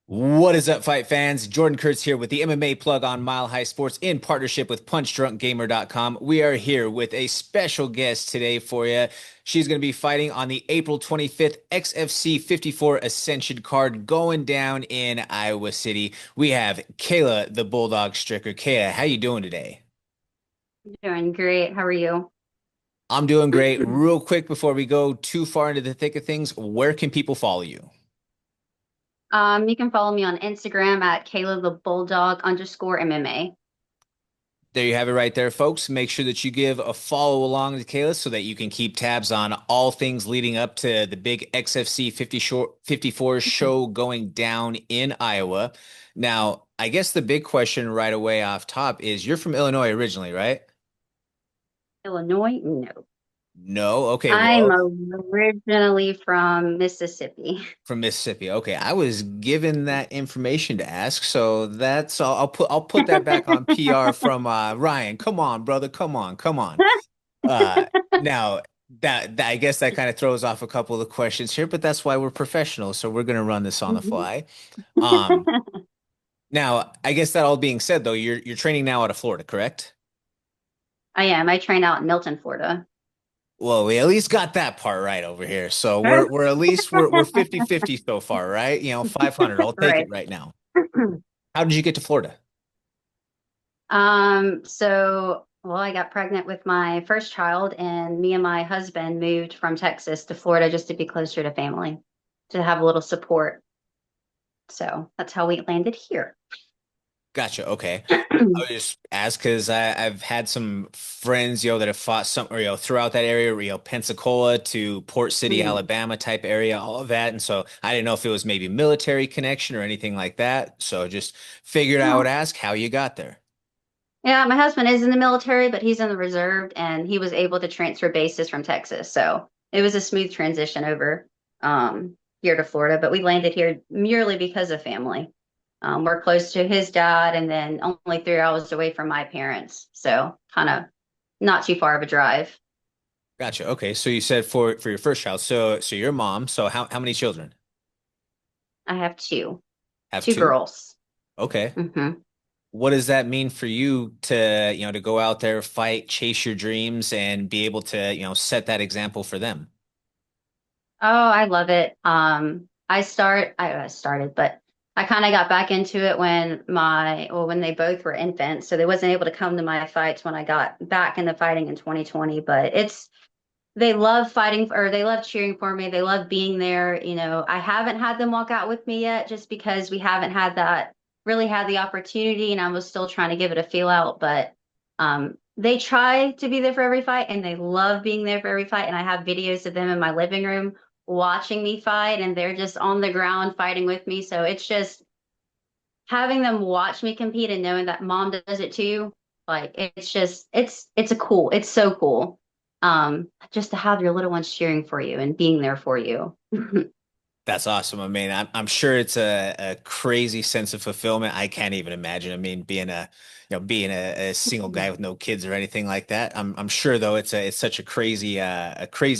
What is up, fight fans? Jordan Kurtz here with the MMA Plug on Mile High Sports in partnership with PunchDrunkGamer.com. We are here with a special guest today for you. She's going to be fighting on the April 25th XFC 54 Ascension card going down in Iowa City. We have Kayla the Bulldog Stricker. Kayla, how you doing today? Doing great. How are you? I'm doing great. Real quick before we go too far into the thick of things, where can people follow you? You can follow me on Instagram at Kayla the Bulldog underscore MMA. There you have it right there, folks. Make sure that you give a follow along to Kayla so that you can keep tabs on all things leading up to the big XFC 54 show going down in Iowa. Now, I guess the big question right away off top is you're from Illinois originally, right? Illinois? No. No. Okay, I'm well, originally from Mississippi. from Mississippi. Okay, I was given that information to ask, so that's I'll put that back on PR from Ryan. Come on, brother. Come on. Come on. Uh, now I guess that kind of throws off a couple of the questions here, but that's why we're professionals, so we're gonna run this on the Mhm. fly. Um, Now I guess that all being said, though, you're training now out of Florida, correct? I am. I train out in Milton, Florida. Well, we at least got that part right over here. So we're at least we're 50-50 so far, right? 500. I'll take it Right. right now. How did you get to Florida? Well, I got pregnant with my first child, and me and my husband moved from Texas to Florida just to be closer to family, to have a little support. So that's how we landed here. Gotcha. Okay. I would just ask because I've had some friends, that have fought some, or, throughout that area, Pensacola to Port City, Mhm. Alabama type area, all of that. And so I didn't know if it was maybe military connection or anything like that. So just figured I would Well, ask how you got there. yeah, my husband is in the military, but he's in the reserve and he was able to transfer bases from Texas. So it was a smooth transition over here to Florida, but we landed here merely because of family. We're close to his dad and then only 3 hours away from my parents. So kind of not too far of a drive. Gotcha. Okay. So you said for your first child. So you're a mom. So how many children? I have two, Have two two? girls. Okay. Hmm. What does that mean for you to go out there, fight, chase your dreams, and be able to set that example for them? Oh, I love it. I started, but I kind of got back into it when they both were infants, so they wasn't able to come to my fights when I got back into fighting in 2020. But they love fighting or they love cheering for me. They love being there. I haven't had them walk out with me yet, just because we haven't really had the opportunity, and I was still trying to give it a feel out. But they try to be there for every fight, and they love being there for every fight. And I have videos of them in my living room watching me fight, and they're just on the ground fighting with me. So it's just having them watch me compete and knowing that mom does it too. Like it's so cool. Just to have your little ones cheering for you and being there for you. That's awesome. I mean, I'm sure it's a crazy sense of fulfillment. I can't even imagine. I mean, being a single guy with no kids or anything like that. I'm sure though it's such a crazy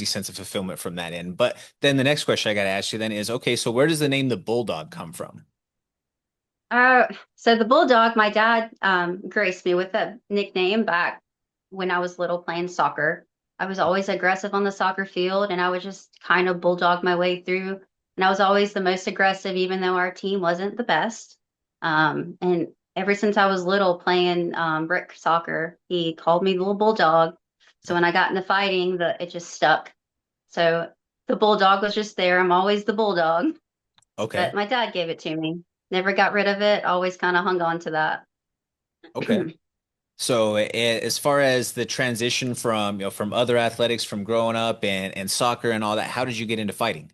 sense of fulfillment from that end. But then the next question I got to ask you then is, okay, so where does the name the Bulldog come from? Uh, so the bulldog, my dad graced me with that nickname back when I was little playing soccer. I was always aggressive on the soccer field, and I would just kind of bulldog my way through. And I was always the most aggressive, even though our team wasn't the best. And ever since I was little playing brick soccer, he called me little bulldog. So when I got into fighting, it just stuck. So the bulldog was just there. I'm always the bulldog, Okay. but my dad gave it to me. Never got rid of it. Always kind of hung on to that. Okay. So as far as the transition from other athletics, from growing up and soccer and all that, how did you get into fighting?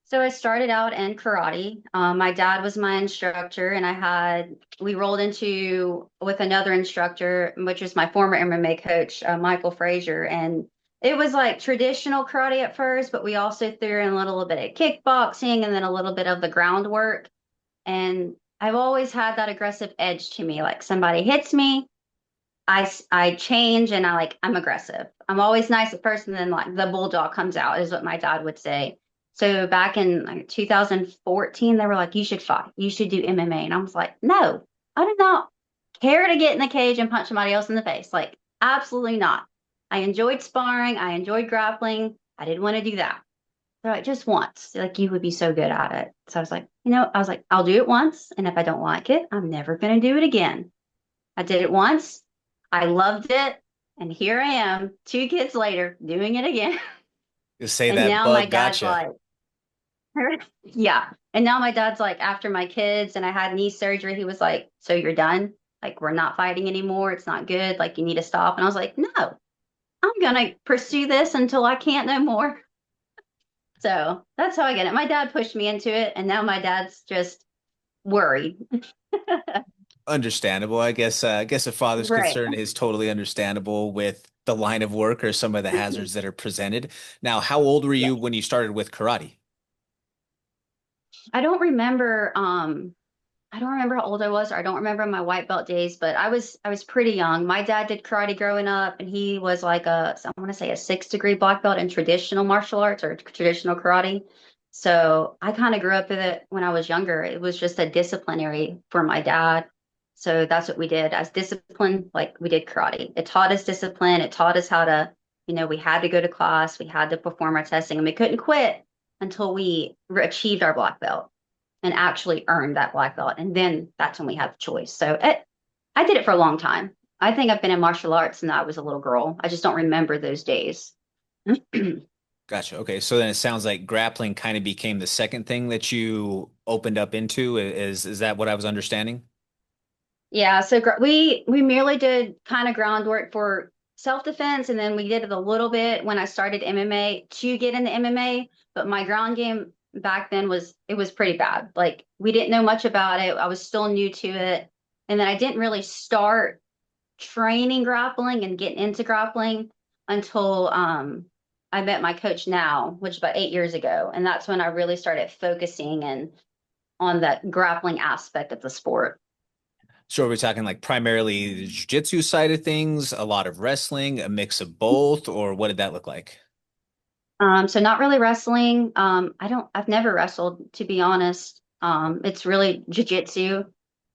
So I started out in karate. My dad was my instructor, and we rolled into with another instructor, which is my former MMA coach, Michael Frazier. And it was like traditional karate at first, but we also threw in a little bit of kickboxing and then a little bit of the groundwork. And I've always had that aggressive edge to me. Like somebody hits me, I change and I'm aggressive. I'm always nice at first, and then like the bulldog comes out, is what my dad would say. So back in like 2014, they were like, you should fight. You should do MMA. And I was like, no, I do not care to get in the cage and punch somebody else in the face. Like, absolutely not. I enjoyed sparring. I enjoyed grappling. I didn't want to do that. They're like, just once. Like, you would be so good at it. So I was like, I'll do it once. And if I don't like it, I'm never going to do it again. I did it once. I loved it. And here I am, 2 kids later, doing it again. You say And that now my bug dad's gotcha. like, yeah. And now my dad's like, after my kids and I had knee surgery, he was like, so you're done? Like, we're not fighting anymore. It's not good. Like, you need to stop. And I was like, no, I'm going to pursue this until I can't no more. So that's how I get it. My dad pushed me into it. And now my dad's just worried. Understandable. I guess a father's Right. concern is totally understandable with the line of work or some of the hazards that are presented. Now, how old were Yeah. you when you started with karate? I don't remember I don't remember how old I was, or I don't remember my white belt days, but I was pretty young. My dad did karate growing up, and he was like I want to say a 6 degree black belt in traditional martial arts or traditional karate. So I kind of grew up with it when I was younger. It was just a disciplinary for my dad. So that's what we did as discipline, like we did karate. It taught us discipline. It taught us how to, we had to go to class, we had to perform our testing, and we couldn't quit until we achieved our black belt and actually earned that black belt. And then that's when we had the choice. I did it for a long time. I think I've been in martial arts since I was a little girl. I just don't remember those days. Gotcha. Okay, so then it sounds like grappling kind of became the second thing that you opened up into. Is that what I was understanding? Yeah, so we merely did kind of groundwork for self-defense, and then we did it a little bit when I started MMA to get into MMA. But my ground game back then was pretty bad. Like we didn't know much about it. I was still new to it, and then I didn't really start training grappling and getting into grappling until I met my coach now, which is about 8 years ago, and that's when I really started focusing and on that grappling aspect of the sport. So are we talking like primarily the jiu-jitsu side of things, a lot of wrestling, a mix of both, or what did that look like? So not really wrestling. I've never wrestled, to be honest. It's really jujitsu,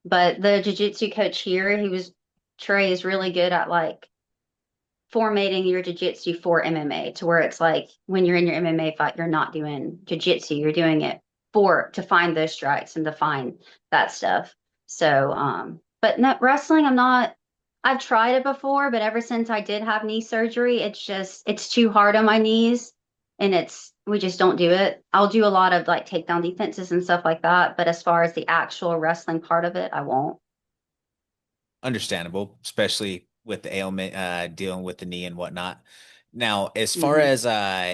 but the jujitsu coach here, Trey is really good at like formatting your jiu-jitsu for MMA to where it's like when you're in your MMA fight, you're not doing jiu-jitsu, you're doing it to find those strikes and to find that stuff. So, but no, wrestling, I've tried it before, but ever since I did have knee surgery, it's too hard on my knees and we just don't do it. I'll do a lot of like takedown defenses and stuff like that, but as far as the actual wrestling part of it, I won't. Understandable, especially with the ailment, dealing with the knee and whatnot. Now, Mhm.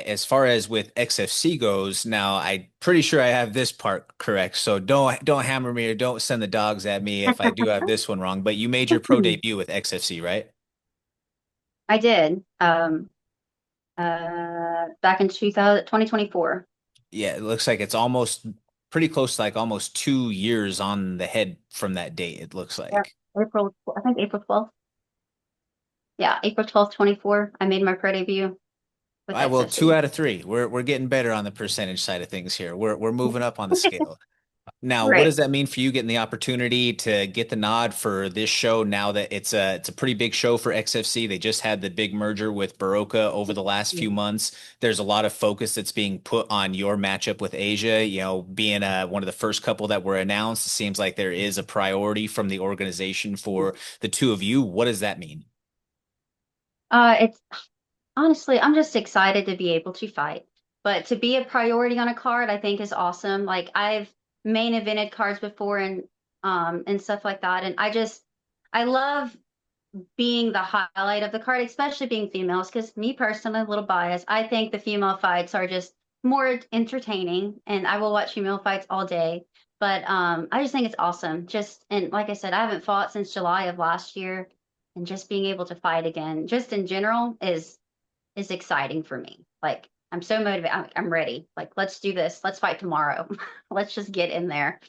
as far as with XFC goes, now I'm pretty sure I have this part correct. So don't hammer me or don't send the dogs at me if I do have this one wrong. But you made your pro debut with XFC, right? I did. Back in 2024. Yeah, it looks like it's almost pretty close to like almost 2 years on the head from that date, it looks Yeah. like. I think April 12th. Yeah, April 12th, 24. I made my pro debut All with right, well, two XFC. out of three. We're getting better on the percentage side of things here. We're moving up on the scale. Now, what does Right. that mean for you getting the opportunity to get the nod for this show now that it's a pretty big show for XFC? They just had the big merger with Baroka over the last few months. There's a lot of focus that's being put on your matchup with Asia, being one of the first couple that were announced. It seems like there is a priority from the organization for the two of you. What does that mean? It's honestly, I'm just excited to be able to fight. But to be a priority on a card, I think is awesome. Like I've main evented cards before and stuff like that. And I love being the highlight of the card, especially being females, because me personally, a little biased. I think the female fights are just more entertaining, and I will watch female fights all day. But I just think it's awesome. Just and like I said, I haven't fought since July of last year, and just being able to fight again, just in general, is exciting for me. Like I'm so motivated. I'm ready. Like let's do this. Let's fight tomorrow. Let's just get in there.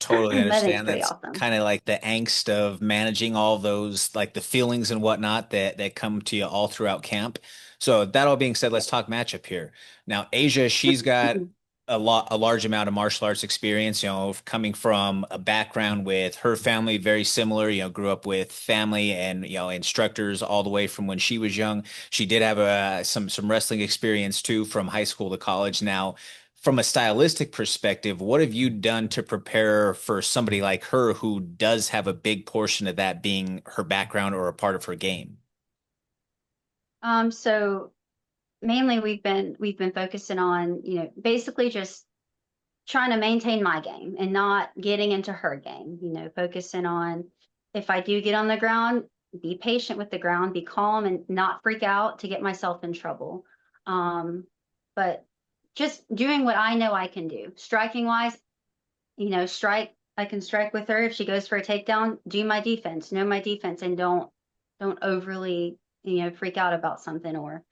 Totally I think it's understand. pretty That's awesome. kind of like the angst of managing all those, like the feelings and whatnot that come to you all throughout camp. So that all being said, let's talk matchup here. Now, Asia, she's got a large amount of martial arts experience, coming from a background with her family very similar, grew up with family and, instructors all the way from when she was young. She did have some wrestling experience too from high school to college. Now, from a stylistic perspective, what have you done to prepare for somebody like her who does have a big portion of that being her background or a part of her game? So mainly we've been focusing on, basically just trying to maintain my game and not getting into her game, focusing on if I do get on the ground, be patient with the ground, be calm and not freak out to get myself in trouble. But just doing what I know I can do. Striking wise, I can strike with her if she goes for a takedown, do my defense, know my defense and don't overly, freak out about something or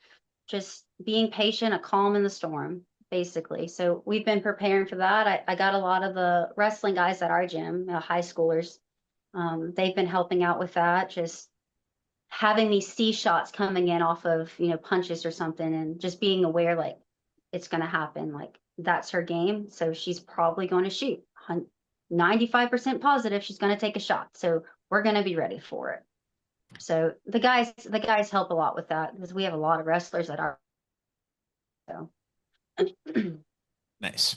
just being patient, a calm in the storm, basically. So we've been preparing for that. I got a lot of the wrestling guys at our gym, high schoolers. They've been helping out with that, just having these C shots coming in off of, punches or something and just being aware like it's going to happen. Like that's her game. So she's probably going to shoot. 95% positive she's going to take a shot. So we're going to be ready for it. So the guys help a lot with that because we have a lot of wrestlers at our so Nice.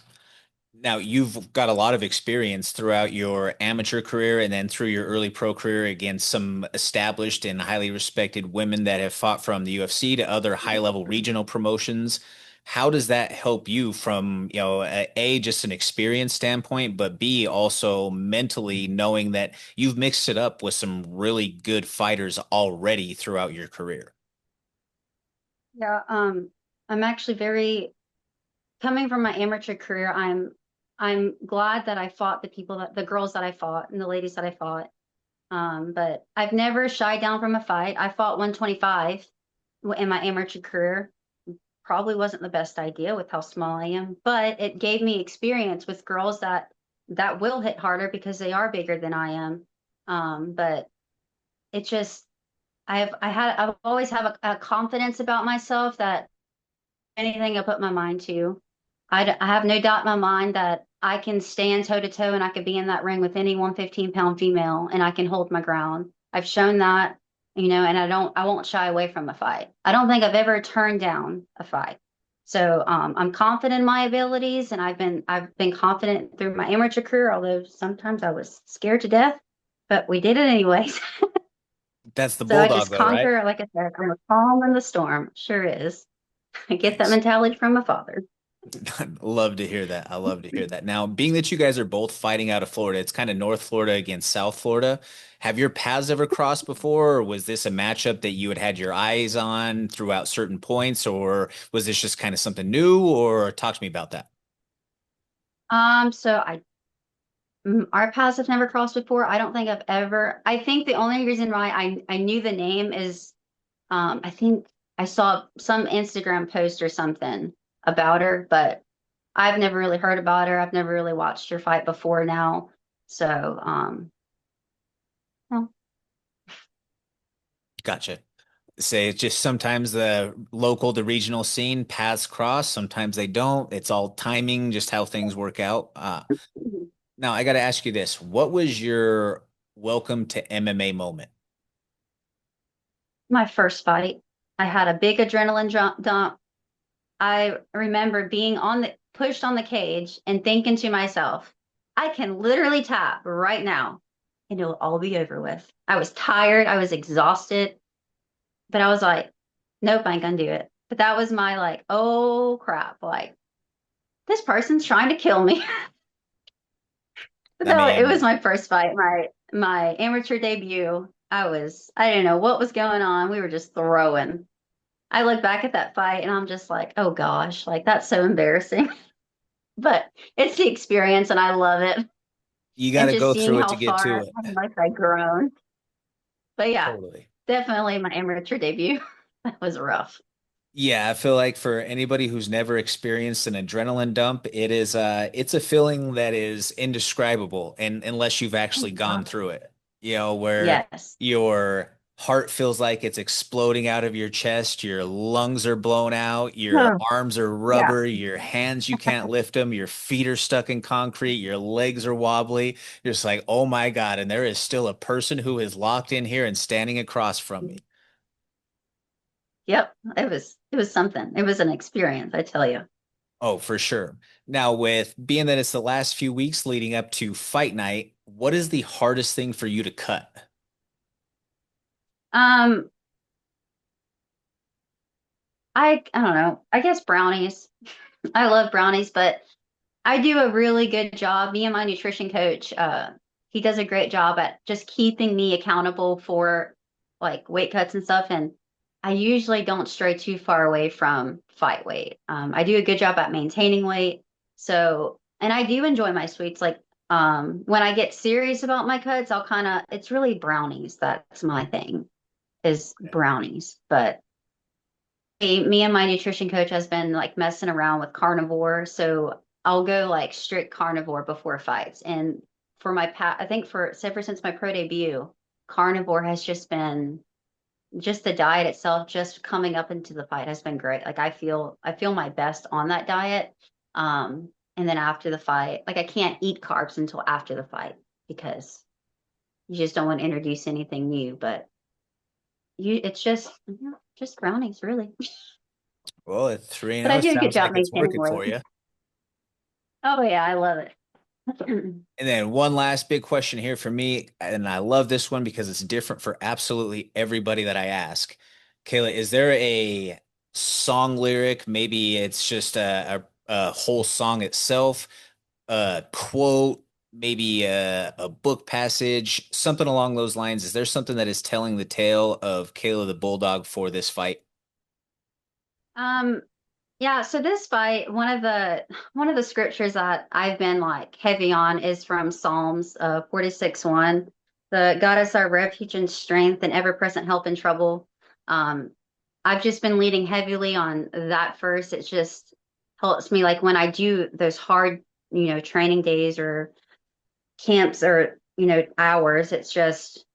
Now, you've got a lot of experience throughout your amateur career and then through your early pro career against some established and highly respected women that have fought from the UFC to other high-level regional promotions. How does that help you from, A, just an experience standpoint, but B, also mentally knowing that you've mixed it up with some really good fighters already throughout your career? yeah, I'm actually very coming from my amateur career, I'm glad that I fought the girls that I fought and the ladies that I fought. But I've never shied down from a fight. I fought 125 in my amateur career. Probably wasn't the best idea with how small I am, but it gave me experience with girls that will hit harder because they are bigger than I am. But it just I've always have a confidence about myself that anything I put my mind to. I have no doubt in my mind that I can stand toe to toe and I could be in that ring with any 115-pound female and I can hold my ground. I've shown that, and I won't shy away from a fight. I don't think I've ever turned down a fight. So I'm confident in my abilities and I've been confident through my amateur career, although sometimes I was scared to death, but we did it anyways. That's the So I bulldog, just though, right? conquer, like I said, I'm a calm in the storm. Sure is. I get that Nice. mentality from my father. Love to hear that. I love to hear that. Now, being that you guys are both fighting out of Florida, it's kind of North Florida against South Florida. Have your paths ever crossed before, or was this a matchup that you had your eyes on throughout certain points, or was this just kind of something new, or talk to me about that? So our paths have never crossed before. I don't think I've ever. I think the only reason why I knew the name is, I think I saw some Instagram post or something about her, but I've never really heard about her. I've never really watched her fight before now. So, no. Gotcha. Say it's just sometimes the local to regional scene paths cross, sometimes they don't. It's all timing, just how things work out. Now, I got to ask you this. What was your welcome to MMA moment? My first fight, I had a big adrenaline dump. I remember being pushed on the cage and thinking to myself, I can literally tap right now and it'll all be over with. I was tired, I was exhausted, but I was like, nope, I ain't gonna do it. But that was my like, oh crap, like this person's trying to kill me. But I it was mean, my first fight, my amateur debut. I didn't know what was going on. We were just throwing. I look back at that fight and I'm just like, oh gosh, like that's so embarrassing. But it's the experience and I love it. you got And to just go seeing through it how to get to far it. how much I grown. But yeah, Totally. definitely my amateur debut. That was rough. Yeah, I feel like for anybody who's never experienced an adrenaline dump, it's a feeling that is indescribable and unless you've Oh actually my gone God. through it. Where Yes. your heart feels like it's exploding out of your chest, your lungs are blown out, your Oh, arms are yeah. rubber, your hands you can't lift them, your feet are stuck in concrete, your legs are wobbly. You're just like, "Oh my God," and there is still a person who is locked in here and standing across from me. Yep. It was something. It was an experience, I tell you. Oh, for sure. Now, with being that it's the last few weeks leading up to fight night, what is the hardest thing for you to cut? Um, I don't know. I guess brownies. I love brownies, but I do a really good job. Me and my nutrition coach, he does a great job at just keeping me accountable for like weight cuts and stuff. And I usually don't stray too far away from fight weight. I do a good job at maintaining weight. So, and I do enjoy my sweets. Like, when I get serious about my cuts, it's really brownies. That's my thing is brownies. But me and my nutrition coach has been like messing around with carnivore. So I'll go like strict carnivore before fights. And for I think ever since my pro debut, carnivore has just been just the diet itself, just coming up into the fight has been great. Like I feel my best on that diet. And then after the fight, like I can't eat carbs until after the fight because you just don't want to introduce anything new. But it's just brownies, really. Well, it 3 But I do a good sounds job like it's maintaining working weight. for you. Oh yeah, I love it. And then one last big question here for me, and I love this one because it's different for absolutely everybody that I ask. Kayla, is there a song lyric? Maybe it's just a whole song itself, a quote, maybe a book passage, something along those lines. Is there something that is telling the tale of Kayla the Bulldog for this fight? Um, yeah, so this fight, one of the scriptures that I've been like heavy on is from Psalms 46:1. The God is our refuge and strength and ever-present help in trouble. Um, I've just been leading heavily on that verse. It just helps me like when I do those hard, training days or camps or, hours, it's just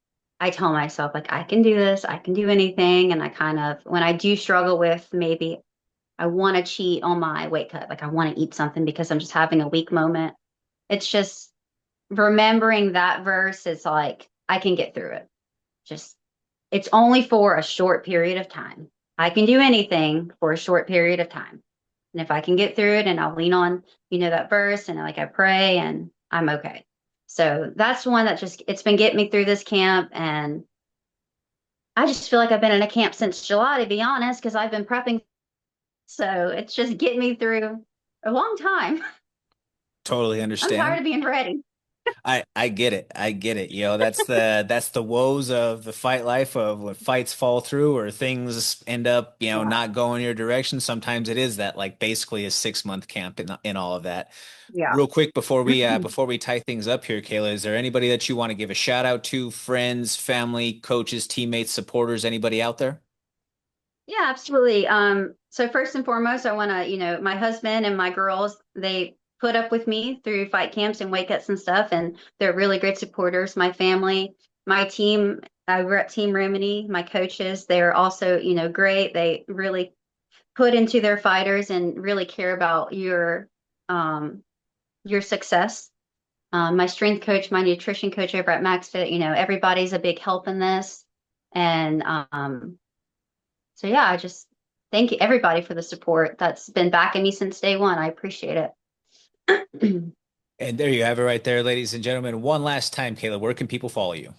I tell myself like I can do this, I can do anything. And I kind of when I do struggle with maybe I want to cheat on my weight cut. Like I want to eat something because I'm just having a weak moment. It's just remembering that verse is like, I can get through it. Just, it's only for a short period of time. I can do anything for a short period of time. And if I can get through it and I'll lean on, that verse and like I pray and I'm okay. So that's one that it's been getting me through this camp. And I just feel like I've been in a camp since July, to be honest, because I've been prepping. So it's just getting me through a long time. Totally I'm tired understand. of being ready. I get it. I get it. That's the woes of the fight life of when fights fall through or things end up, Yeah. not going your direction. Sometimes it is that like basically a 6 month camp in all of that. Yeah. Real quick before we tie things up here, Kayla, is there anybody that you want to give a shout out to? Friends, family, coaches, teammates, supporters, anybody out there? Yeah, absolutely. So first and foremost, I want to, my husband and my girls, they put up with me through fight camps and weight cuts and stuff, and they're really great supporters. My family, my team, we're at Team Remedy, my coaches, they're also, great. They really put into their fighters and really care about your success. My strength coach, my nutrition coach over at MaxFit, everybody's a big help in this. And so, yeah, I just thank you everybody for the support that's been backing me since day one. I appreciate it. And there you have it right there, ladies and gentlemen. One last time, Kayla, where can people follow you?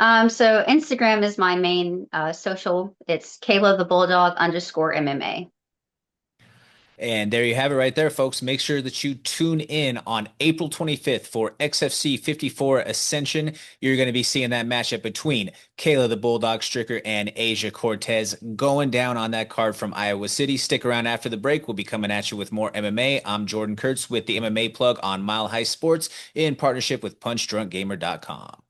So Instagram is my main social. It's Kayla the Bulldog _ MMA. And there you have it right there, folks. Make sure that you tune in on April 25th for XFC 54 Ascension. You're going to be seeing that matchup between Kayla the Bulldog Stricker and Asia Cortez going down on that card from Iowa City. Stick around after the break. We'll be coming at you with more MMA. I'm Jordan Kurtz with the MMA Plug on Mile High Sports in partnership with PunchDrunkGamer.com.